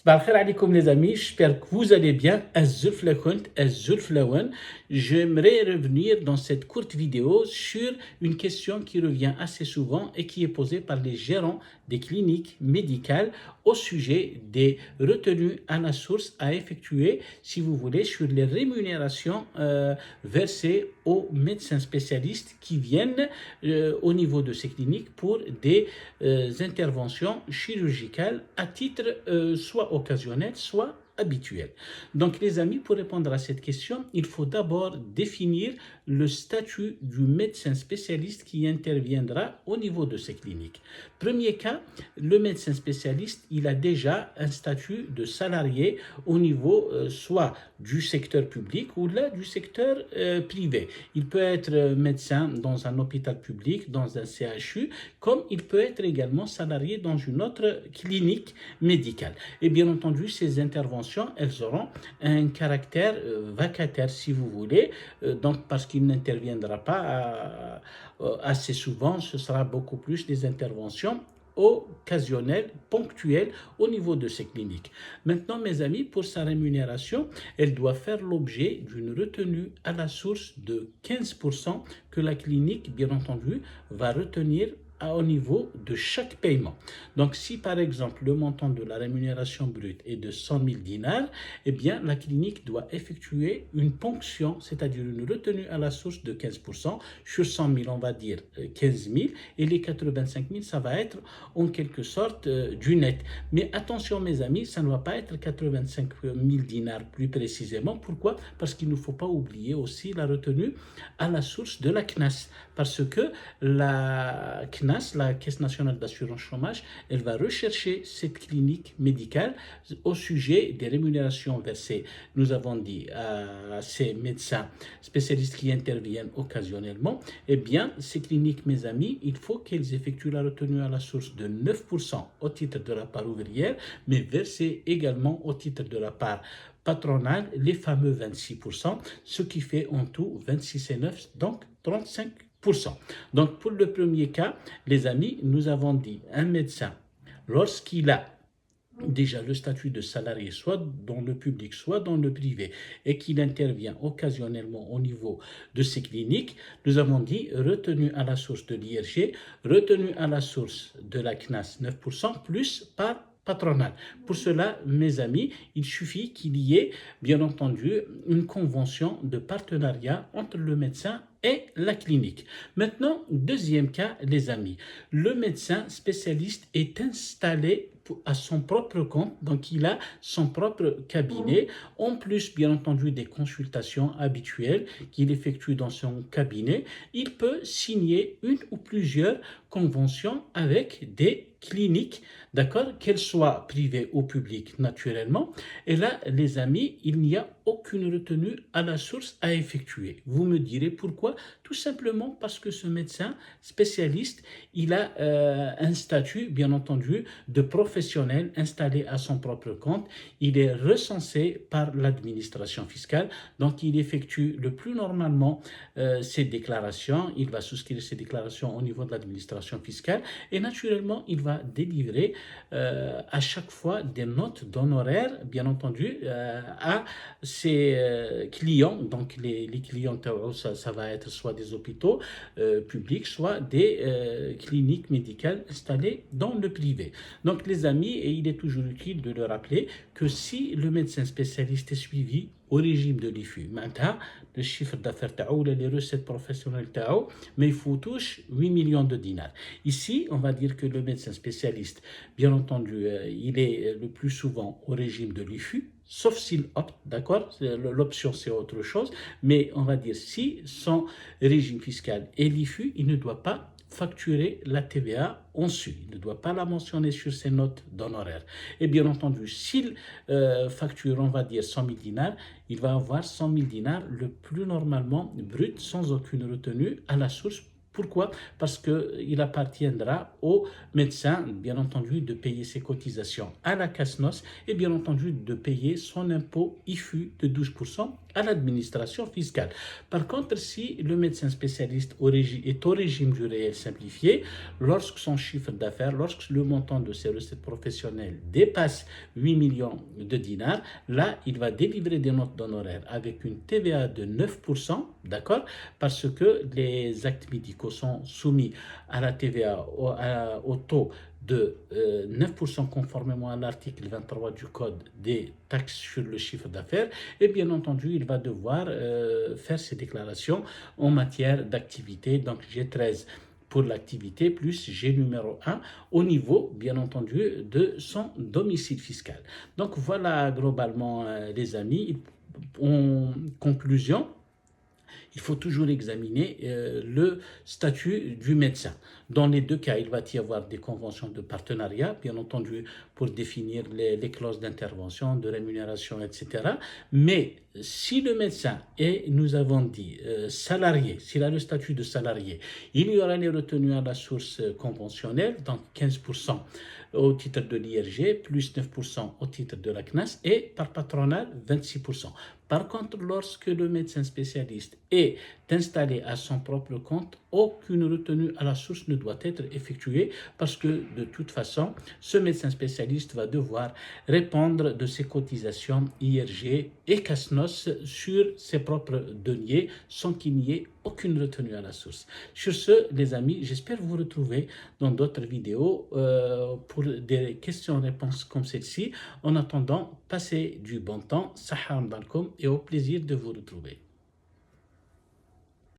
Salam alaikum les amis, j'espère que vous allez bien. J'aimerais revenir dans cette courte vidéo sur une question qui revient assez souvent et qui est posée par les gérants des cliniques médicales au sujet des retenues à la source à effectuer, si vous voulez, sur les rémunérations versées aux médecins spécialistes qui viennent au niveau de ces cliniques pour des interventions chirurgicales à titre soit occasionnel, soit habituel. Donc les amis, pour répondre à cette question, il faut d'abord définir le statut du médecin spécialiste qui interviendra au niveau de ces cliniques. Premier cas, le médecin spécialiste, il a déjà un statut de salarié au niveau soit du secteur public ou là du secteur privé. Il peut être médecin dans un hôpital public, dans un CHU, comme il peut être également salarié dans une autre clinique médicale. Et bien entendu, ces interventions, elles auront un caractère vacataire, si vous voulez, donc parce qu'il n'interviendra pas assez souvent, ce sera beaucoup plus des interventions occasionnelles, ponctuelles au niveau de ces cliniques. Maintenant, mes amis, pour sa rémunération, elle doit faire l'objet d'une retenue à la source de 15% que la clinique, bien entendu, va retenir au niveau de chaque paiement. Donc, si par exemple le montant de la rémunération brute est de 100 000 dinars, eh bien la clinique doit effectuer une ponction, c'est-à-dire une retenue à la source de 15%. Sur 100 000, on va dire 15 000 et les 85 000, ça va être en quelque sorte du net. Mais attention mes amis, ça ne va pas être 85 000 dinars plus précisément. Pourquoi? Parce qu'il ne faut pas oublier aussi la retenue à la source de la CNAS. Parce que la CNAS, la Caisse nationale d'assurance chômage, elle va rechercher cette clinique médicale au sujet des rémunérations versées. Nous avons dit à ces médecins spécialistes qui interviennent occasionnellement, eh bien, ces cliniques, mes amis, il faut qu'elles effectuent la retenue à la source de 9% au titre de la part ouvrière, mais versée également au titre de la part patronale, les fameux 26%, ce qui fait en tout 26 et 9, donc 35%. Donc, pour le premier cas, les amis, nous avons dit un médecin, lorsqu'il a déjà le statut de salarié, soit dans le public, soit dans le privé, et qu'il intervient occasionnellement au niveau de ces cliniques, nous avons dit retenu à la source de l'IRG, retenu à la source de la CNAS 9%, plus par patronale. Pour cela, mes amis, il suffit qu'il y ait, bien entendu, une convention de partenariat entre le médecin et la clinique. Maintenant, deuxième cas, les amis, le médecin spécialiste est installé à son propre compte, donc il a son propre cabinet, en plus bien entendu des consultations habituelles qu'il effectue dans son cabinet, il peut signer une ou plusieurs conventions avec des cliniques, d'accord, qu'elles soient privées ou publiques naturellement. Et là, les amis, il n'y a aucune retenue à la source à effectuer. Vous me direz pourquoi? Tout simplement parce que ce médecin spécialiste, il a un statut, bien entendu, de professionnel installé à son propre compte. Il est recensé par l'administration fiscale, donc il effectue le plus normalement ses déclarations. Il va souscrire ses déclarations au niveau de l'administration fiscale et naturellement, il va délivrer à chaque fois des notes d'honoraires, bien entendu, à ses clients. Donc les clients, ça va être soit des hôpitaux publics, soit des cliniques médicales installées dans le privé. Donc les amis, et il est toujours utile de le rappeler que si le médecin spécialiste est suivi au régime de l'IFU, maintenant, le chiffre d'affaires ou les recettes professionnelles, mais il faut toucher 8 millions de dinars. Ici, on va dire que le médecin spécialiste, bien entendu, il est le plus souvent au régime de l'IFU, sauf s'il opte, d'accord? L'option, c'est autre chose, mais on va dire si son régime fiscal est l'IFU, il ne doit pas facturer la TVA en su. Il ne doit pas la mentionner sur ses notes d'honoraires. Et bien entendu, s'il facture, on va dire 100 000 dinars, il va avoir 100 000 dinars le plus normalement brut, sans aucune retenue à la source Pourquoi? Parce qu'il appartiendra au médecin, bien entendu, de payer ses cotisations à la CASNOS et bien entendu de payer son impôt IFU de 12% à l'administration fiscale. Par contre, si le médecin spécialiste est au régime du réel simplifié, lorsque son chiffre d'affaires, lorsque le montant de ses recettes professionnelles dépasse 8 millions de dinars, là, il va délivrer des notes d'honoraires avec une TVA de 9%, d'accord? Parce que les actes médicaux sont soumis à la TVA au taux de 9% conformément à l'article 23 du Code des taxes sur le chiffre d'affaires. Et bien entendu, il va devoir faire ses déclarations en matière d'activité. Donc, G13 pour l'activité plus G numéro 1 au niveau, bien entendu, de son domicile fiscal. Donc, voilà globalement, les amis. En conclusion, il faut toujours examiner le statut du médecin. Dans les deux cas, il va y avoir des conventions de partenariat, bien entendu, pour définir les clauses d'intervention, de rémunération, etc. Mais si le médecin est, nous avons dit, salarié, s'il a le statut de salarié, il y aura les retenues à la source conventionnelle, donc 15% au titre de l'IRG, plus 9% au titre de la CNAS et par patronal 26%. Par contre, lorsque le médecin spécialiste est installé à son propre compte, aucune retenue à la source ne doit être effectuée parce que de toute façon, ce médecin spécialiste va devoir répondre de ses cotisations IRG et CASNOS sur ses propres deniers sans qu'il n'y ait aucune retenue à la source. Sur ce, les amis, j'espère vous retrouver dans d'autres vidéos pour des questions-réponses comme celle-ci. En attendant, passez du bon temps. Saham Balkom et au plaisir de vous retrouver.